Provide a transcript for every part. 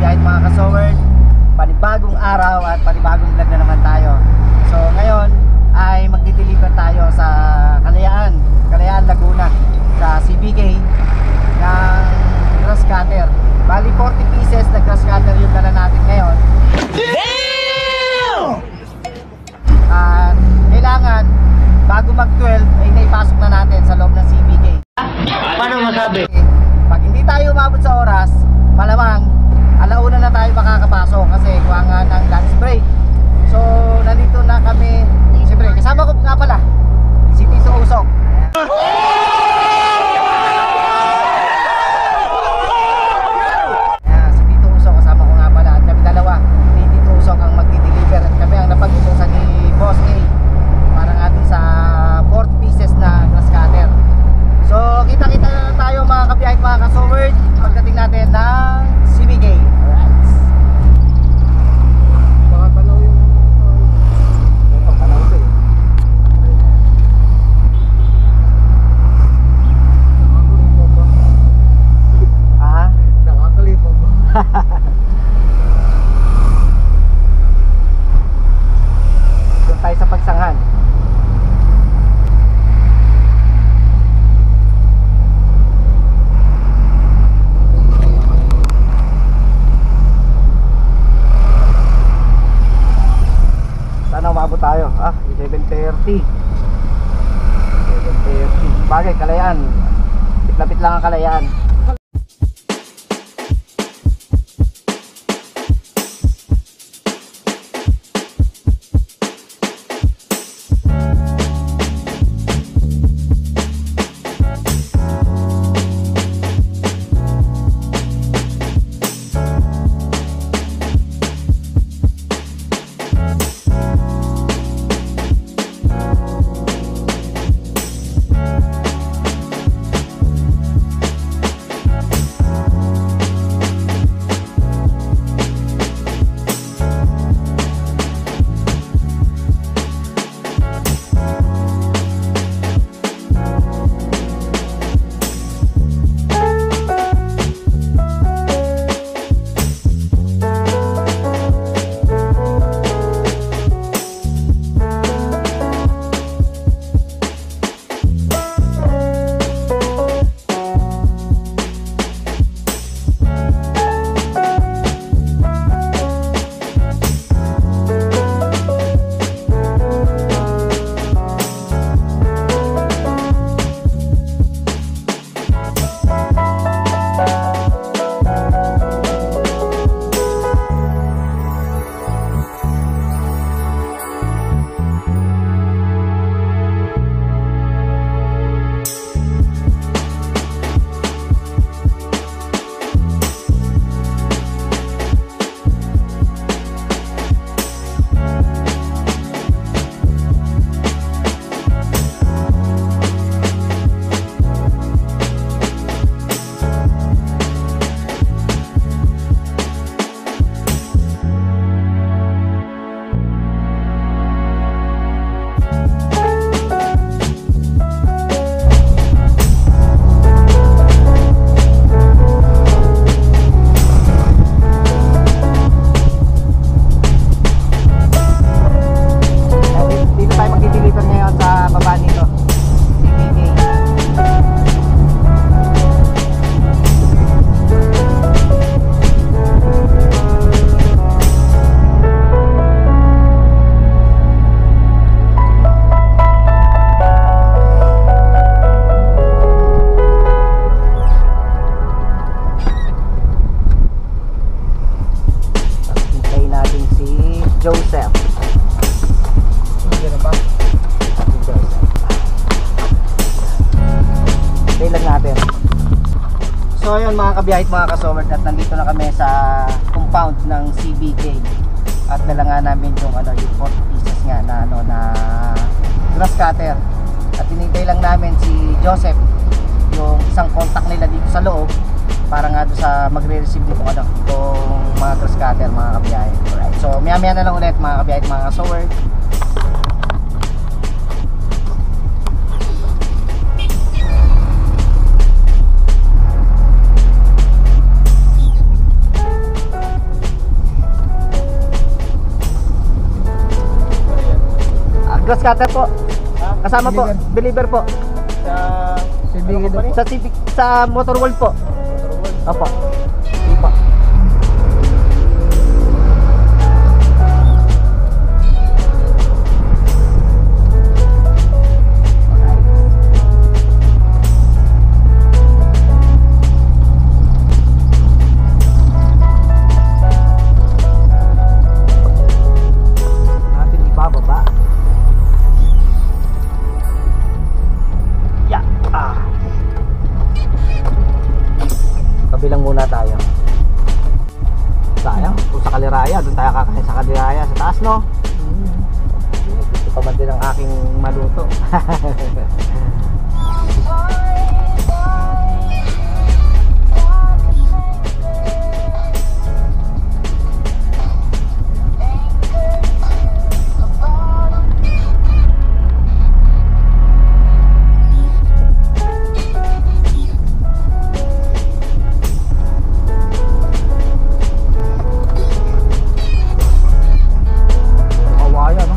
kabiyahe at mga kasowerd, panibagong araw at panibagong vlog na naman tayo. So ngayon ay magdi-deliver tayo sa Kalayaan, Laguna, sa CBK ng grass cutter. Bali 40 pieces na grass cutter yung dala natin ngayon. At kailangan bago mag-12 ay naipasok na natin sa loob ng CBK. Paano masabi? Pag hindi tayo umabot sa oras, malamang alauna na tayo makakapasok kasi kuha nga ng lunch break. So nandito na kami. Siyempre kasama ko nga pala si Tito Usok. Si Tito Usok kasama ko nga pala. At kami dalawa ni Tito Usok ang magdi-deliver. At kami ang napag-utusan ni Boss A para nga dun sa 4 pieces na grass cutter. So kita-kita na tayo mga kabiyahe at mga kasowerd pagdating natin ng CBK. Alright. Baka tanaw yung pagtanaw ko eh. Aha? Nakakalipa ba? Doon tayo sa pagsanghan. Sana umabot tayo. 11:30. 11:30. Bagay, Kalayaan. Lapit lang ang Kalayaan. Joseph. Ano ba? Joseph. Stay lang natin. So ayun mga kabiyahe at mga kasowerd, at nandito na kami sa compound ng CBK. At dala nga namin yung yung 40 pieces nga na na grass cutter. At tinintay lang namin si Joseph, yung isang contact nila dito sa loob, para nga doon sa magre-receive dito itong mga grass cutter mga kabiyahe. Alright. So maya-maya na lang ulit mga kabiyahe at mga kasowerd. grass cutter po. Kasama po, deliver po. Sa CBK daw po. Sa Civic, sa Motor World po. Opo. Sige po. Natin ibababa. Yeah. Kabilang muna tayo. Sayang, kung sa Kaliraya, doon tayo kakain sa Kaliraya sa taas, no? Gusto pa man din ang aking maluto. Kawaya, no?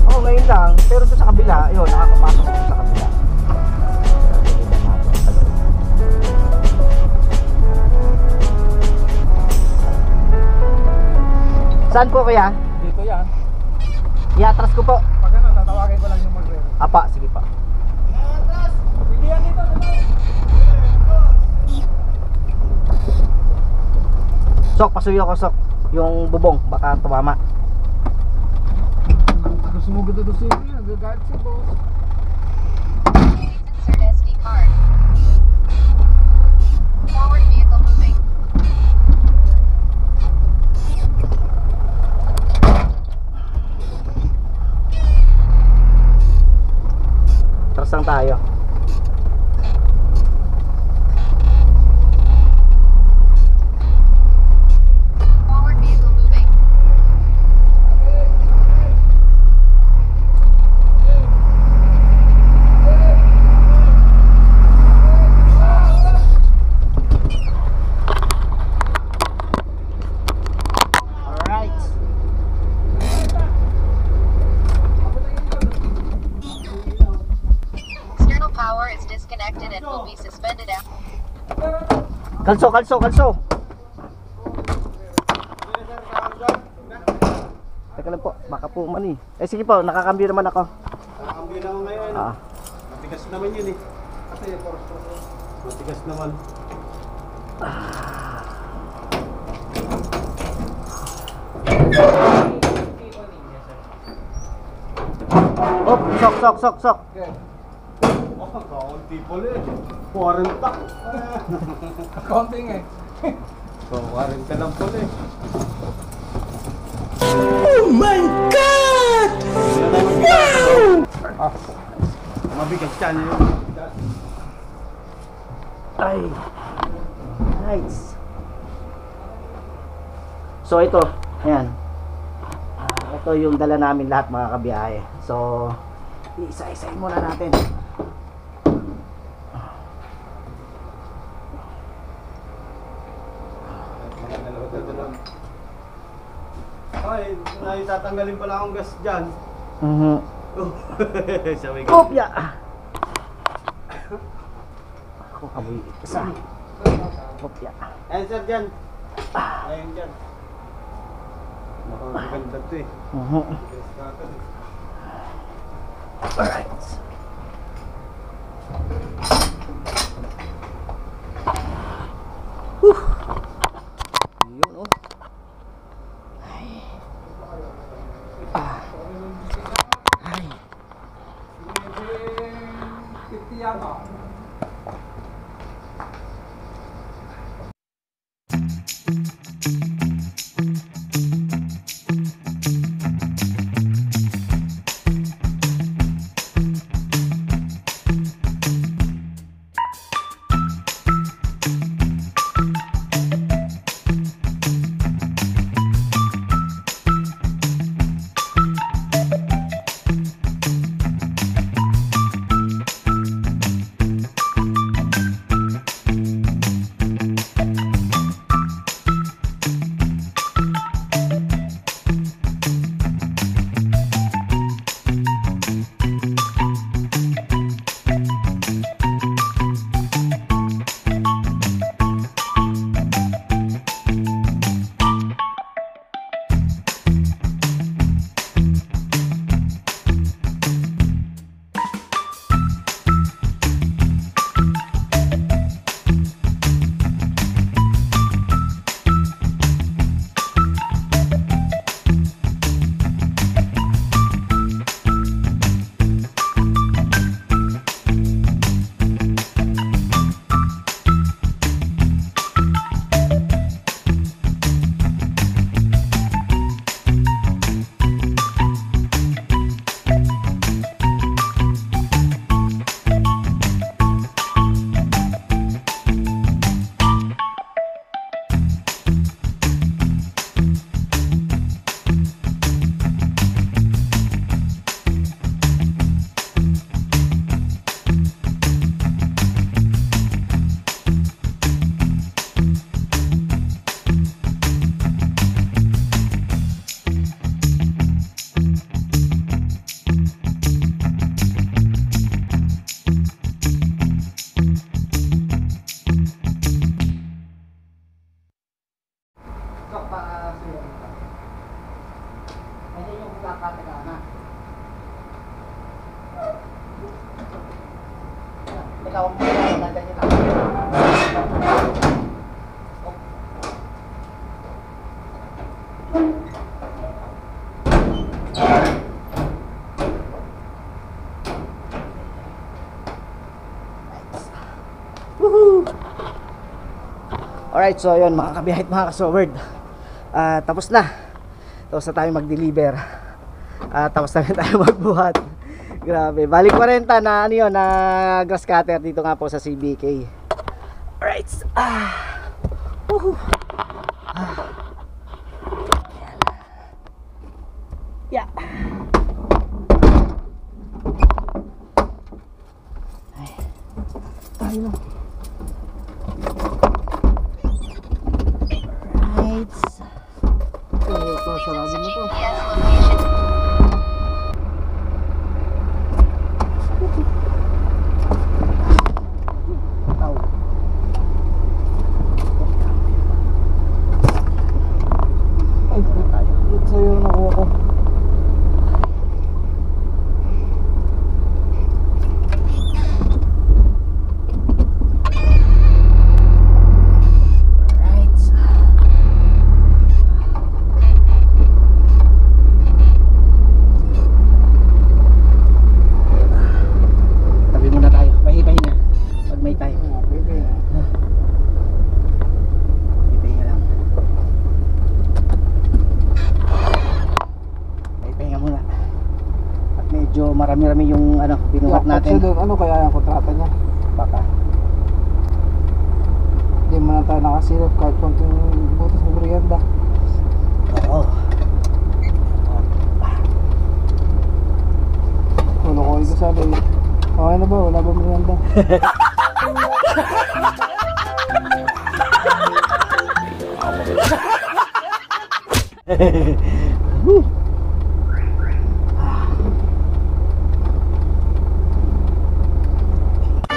Oh, ngayon lang. Pero doon sa kabila, yun, nakakapasok doon sa kabila. Saan po kaya? Dito yan. Iatras ko po. Pag ano, tatawagin ko lang yung mag-rev. Apa, sige pa. Pwede yan dito. Sok, pasuyo ko, Sok. Yung bubong, baka tumama. Pag sumugod ito siya, nagagalit siya, boss. Insert SD card. Forward vehicle moving. Tras lang tayo. Forward vehicle moving. Alright. External power is disconnected and will be suspended after. Kalso, kalso, kalso. Teka lang po, baka po mani. Eh sige po, nakakambyo naman ako. Nakakambyo na ako ngayon. Ah. Matigas naman yun eh. Kasi matigas naman. Oh, sok, sok, sok, sok. Oh, kaunti pala eh. 40. Accounting eh. So, 40 lang pala eh. Ah, Mabigat siya niya yun. Ay. Nice. So ito, ayan. Ito yung dala namin lahat mga kabiyahe. So, isa-isahin muna natin. Ay, tatanggalin pala akong gas dyan. Sabi ko. Kopya! Ako kamoy isa. Kopya. Ayun sir dyan. Ayun dyan. Nakakaganda to eh. Alright. Yun oh. Ay. 50 yata. Alright, so yun mga kabiyahit, mga kasoward. Tapos na tayo mag-deliver. Tapos na rin tayo magbuhat. Grabe, balik 40 na ano yun, na grass cutter dito nga po sa CBK. Alright. Yeah. Ay. Tayo na. Alright. Ito, sarado mo to. GPS location. Tao. Ay, tayo. Ito sa'yo na nakuha ko. Alright. Tabi muna tayo. Pahinga pag may time. Pahinga lang. Pahinga muna. At medyo marami-rami yung ano, binuhat natin. Ano kaya yung kontrata niya? Baka. Hindi mo na tayo nakasilip kahit konting butas ng merienda. Oo. Kulo ko sabi, okay na ba? Wala ba merienda?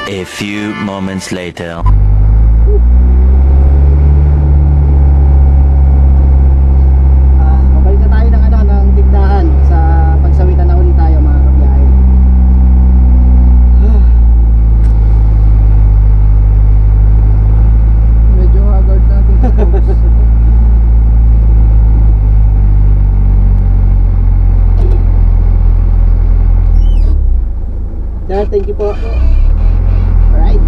A few moments later. Mabalik na tayo ng ano, ng tindahan sa pagsawitan na ulit tayo mga kabiyahe. Medyo haggard natin. Sir, thank you po. Alright.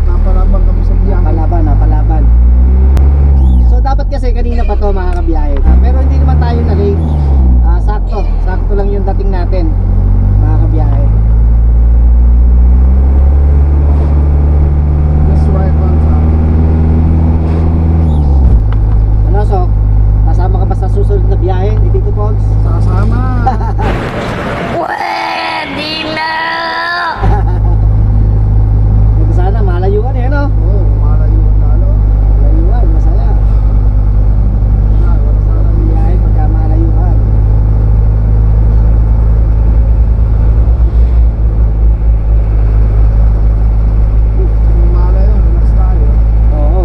Napalaban kami sa biyahe. Napalaban. So dapat kasi kanina pa to mga kabiyahe. Pero hindi naman tayo na late. Sakto lang yung dating natin mga kabiyahe. Just right on time. Ano, Sok? Kasama ka ba sa susunod na biyahe ni Tito Pogs? Sasama. Sana malayuan eh, no? Oo, malayo ang talo. Malayuan, masaya. Wala sana Biyahe pagka malayuan. malayo, relax tayo. Oo.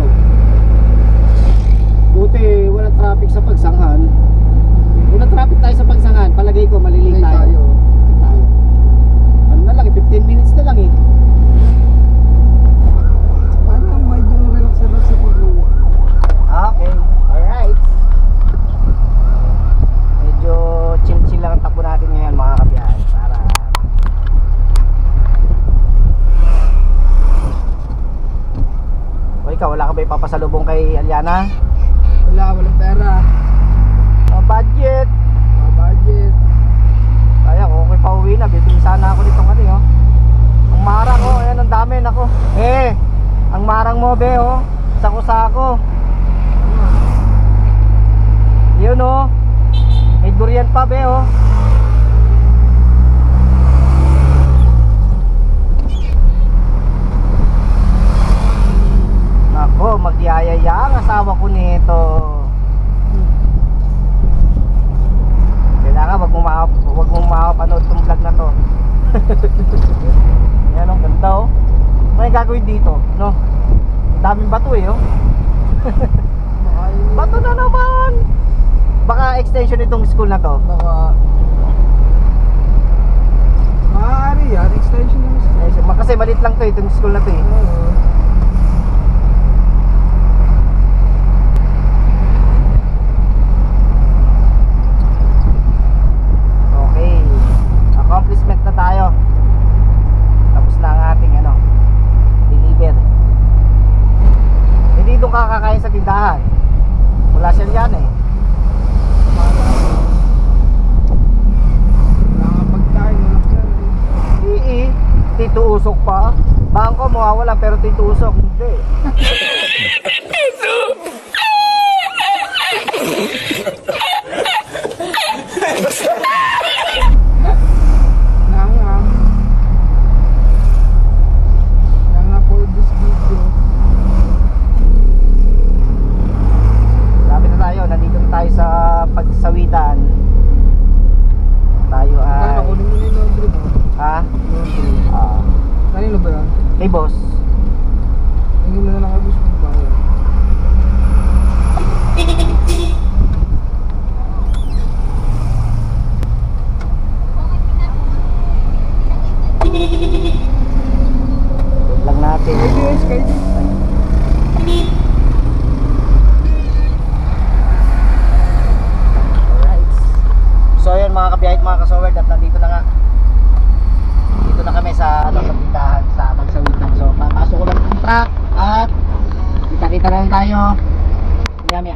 Buti walang traffic sa Pagsanghan. Walang traffic tayo sa Pagsanghan, palagay ko malilate Malilate tayo. Tayo. Ano na lang, 15 minutes na lang eh. Parang medyo relax sa pagluwa. Okay, alright. Medyo chill-chill lang ang takbo natin ngayon mga kabiyahe. Para o ikaw, wala ka ba ipapasalubong kay Aliana? Walang pera. Budget. Budget. Kaya kung okay pa uwi na, bibili sana ako nitong ano oh. Ang marang oh, ayan ang dami nako. Ang marang mo be oh. Sako-sako. Yun oh. May durian pa be oh. Nako, magyayaya ang asawa ko nito. Kailangan wag mong mapanood tong vlog na to. Yan ang ganda oh. May gagawin dito, no? Ang daming bato eh oh. Bato na naman. Baka extension itong school na to. Baka maaari yan, extension ng school. Kasi maliit lang to eh, itong school na to eh. Okay, accomplishment na tayo. Tapos na ang ating ano, tusok pa. Bangko mawawala pero titusok hindi. Nanga for this video. Lapit na tayo, nandito na tayo sa pagsawitan. Tayo ay... Kaya kunin mo na yung laundry mo. Ha? Laundry. Ah, Kanino ba yan? hey boss. Hindi mo na lang abis kung ba yan. Lang natin. Guys, guys. Alright. So yun mga kabiyahit, mga kasowerd, at nandito na nga. Dito na kami sa tindahan sa pagsawitan. So papasok ko lang yung truck at kita-kita lang tayo. Yami.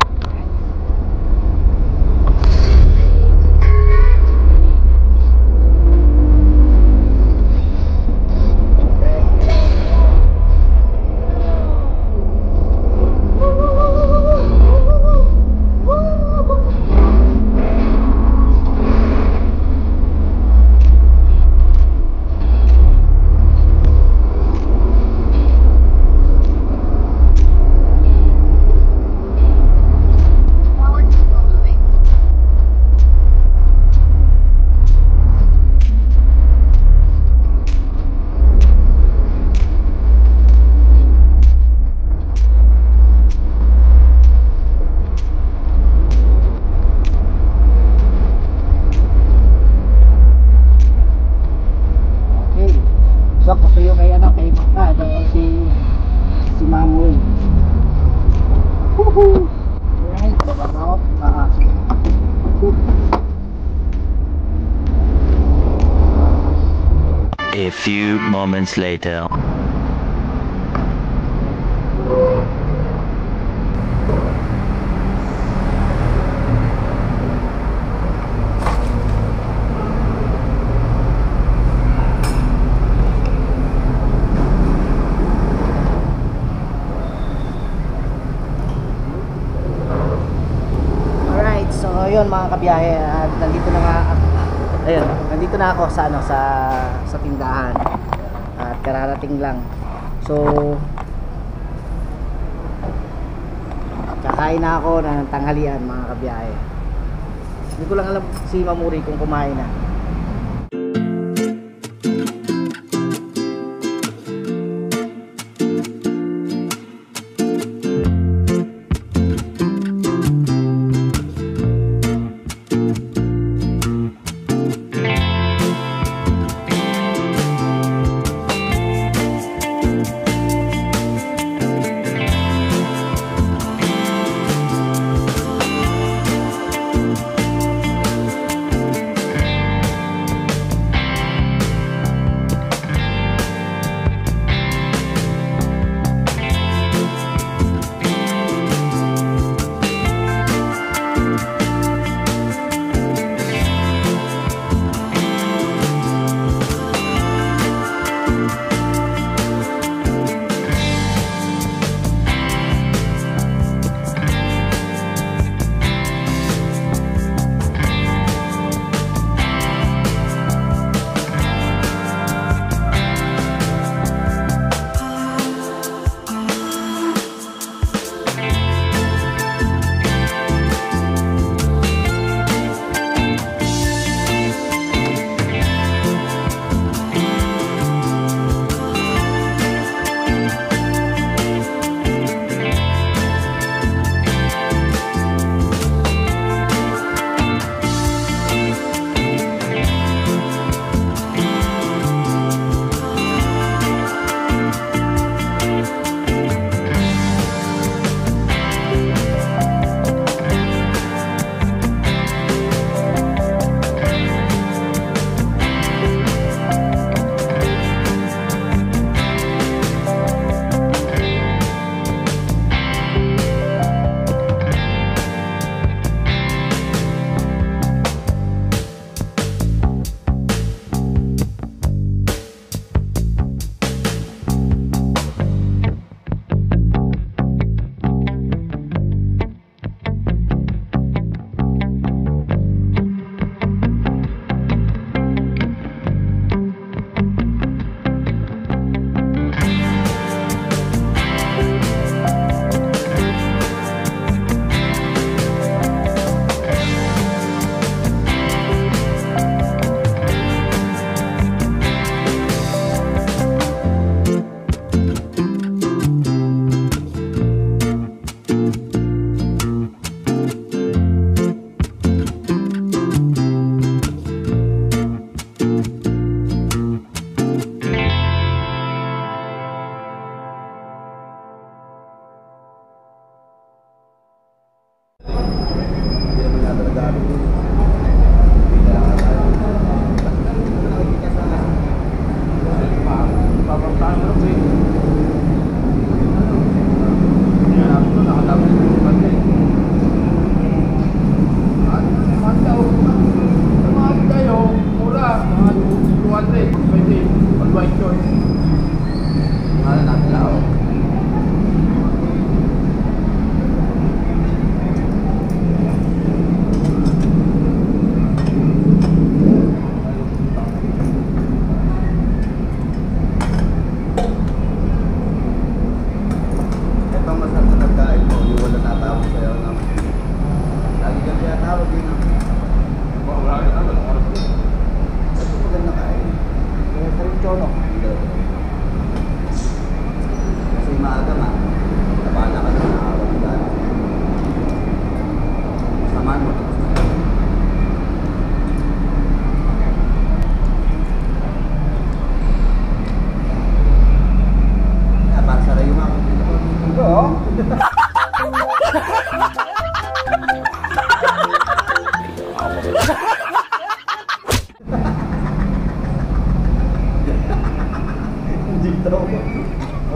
So, gusto yung kay kay Maka, si Mamoy. Woohoo! Alright, baba ako. A few moments later. Alright, so yun mga kabiyahe, at nandito na nga. Ayun, nandito na ako sa sa tindahan. At kararating lang. So kakain na ako ng tanghalian mga kabiyahe. Hindi ko lang alam si Mamuri kung kumain na.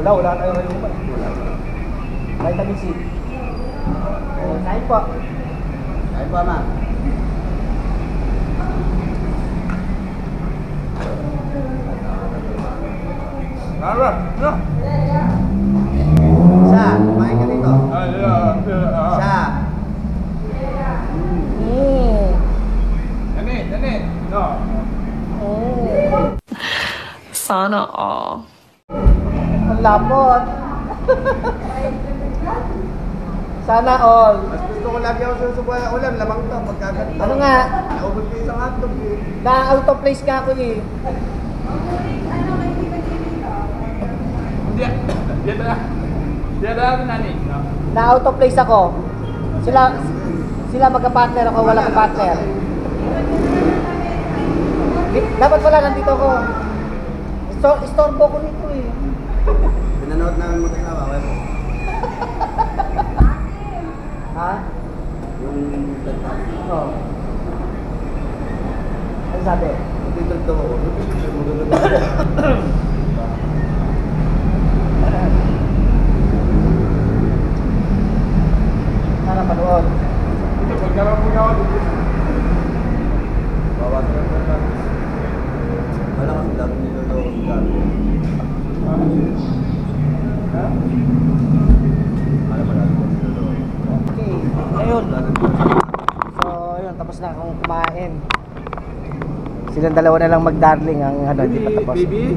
Wala tayo ngayon pa. Vitamin C. Kain po. Kain po, ma. Sa, kumain ka dito. Sa. Sana all. Ang lapot. Sana all. Mas gusto ko lagi ako susubukan ng ulam, lamang to, pagkaganto. Ano nga? Naubos ko isang hotdog eh. Na-out of place ka ako eh. Na-out of place ako. Sila magka-partner ako, wala kang partner. Dapat wala, nandito ako. Istorbo ko nito eh. Pinanood namin mag-asawa, wala. Ha? Yung tagpa. Oo. Ano sabi? Hindi totoo. Sana panood. Bawas ka na. Wala kasi dami niloloko si Gabi. Ha? Wala pa dami niloloko. Okay, ayun. So, ayun, tapos na akong kumain. Silang dalawa na lang mag-darling ang ano, hindi pa tapos. Baby?